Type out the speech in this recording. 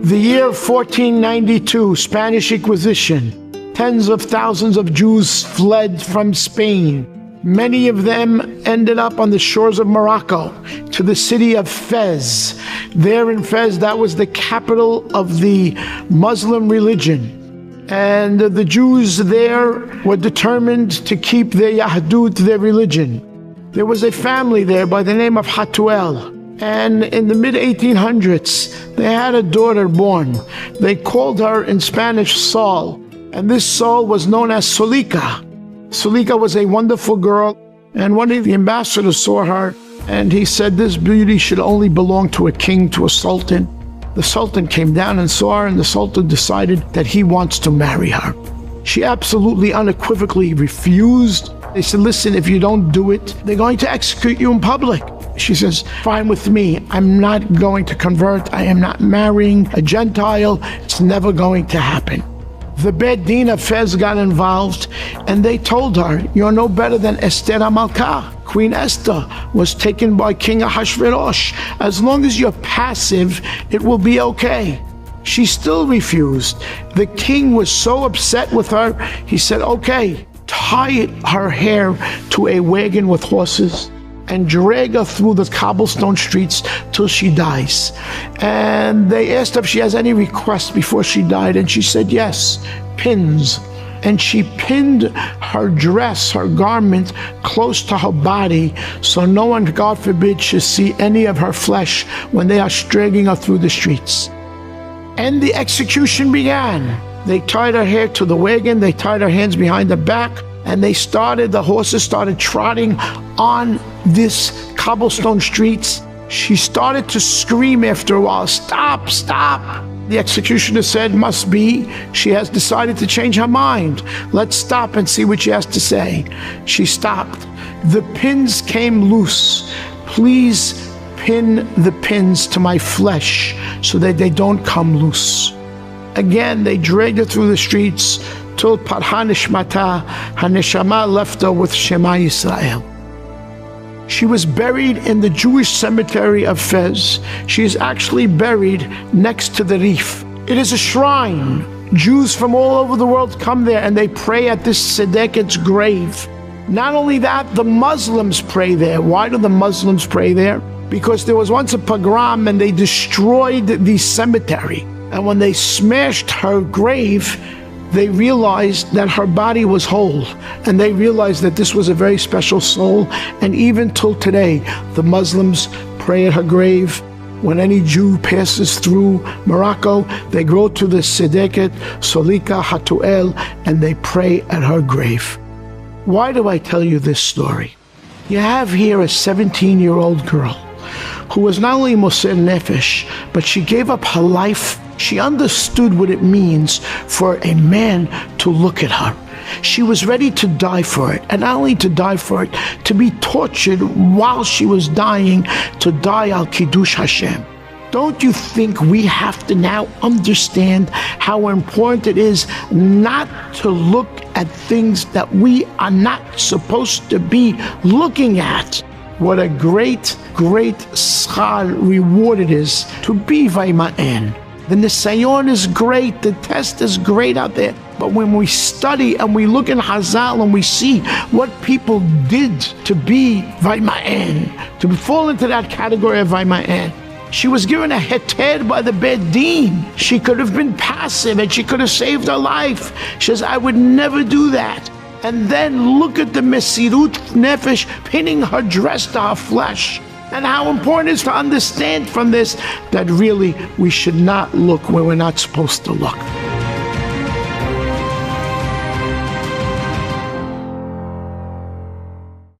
The year 1492, Spanish Inquisition. Tens of thousands of Jews fled from Spain. Many of them ended up on the shores of Morocco to the city of Fez. There in Fez, that was the capital of the Muslim religion. And the Jews there were determined to keep their Yahdut, their religion. There was a family there by the name of Hatuel. And in the mid-1800s, they had a daughter born. They called her in Spanish Sol. And this Sol was known as Solica. Solica was a wonderful girl. And one of the ambassadors saw her, and he said, this beauty should only belong to a king, to a sultan. The sultan came down and saw her, and the sultan decided that he wants to marry her. She absolutely unequivocally refused. They said, listen, if you don't do it, they're going to execute you in public. She says, fine with me. I'm not going to convert. I am not marrying a Gentile. It's never going to happen. The Beit Din of Fez got involved, and they told her, you're no better than Esther HaMalkah. Queen Esther was taken by King Ahasuerus. As long as you're passive, it will be okay. She still refused. The king was so upset with her, he said, okay, tie her hair to a wagon with horses and drag her through the cobblestone streets till she dies. And they asked her if she has any requests before she died, and she said yes, pins. And she pinned her dress, her garment, close to her body, so no one, God forbid, should see any of her flesh when they are dragging her through the streets. And the execution began. They tied her hair to the wagon, they tied her hands behind her back, and the horses started trotting on this cobblestone streets. She started to scream after a while, stop, stop. The executioner said, must be, she has decided to change her mind. Let's stop and see what she has to say. She stopped. The pins came loose. Please pin the pins to my flesh so that they don't come loose. Again, they dragged her through the streets till Parha Nishmata, her neshama left her with Shema Yisrael. She was buried in the Jewish cemetery of Fez. She is actually buried next to the Reef. It is a shrine. Jews from all over the world come there and they pray at this tzedeket's grave. Not only that, the Muslims pray there. Why do the Muslims pray there? Because there was once a pogrom and they destroyed the cemetery. And when they smashed her grave, they realized that her body was whole, and they realized that this was a very special soul. And even till today, the Muslims pray at her grave. When any Jew passes through Morocco, they go to the Sedeket, Solica, Hatuel, and they pray at her grave. Why do I tell you this story? You have here a 17-year-old girl who was not only Moser Nefesh, but she gave up her life. She understood what it means for a man to look at her. She was ready to die for it, and not only to die for it, to be tortured while she was dying, to die al Kiddush Hashem. Don't you think we have to now understand how important it is not to look at things that we are not supposed to be looking at? What a great, great schar reward it is to be Vaima'en. The Nisayon is great, the test is great out there. But when we study and we look in Hazal and we see what people did to be Vaima'en, to fall into that category of Vaima'en, she was given a heter by the Beit Din. She could have been passive and she could have saved her life. She says, I would never do that. And then look at the Mesirut Nefesh pinning her dress to her flesh. And how important it is to understand from this that really we should not look where we're not supposed to look.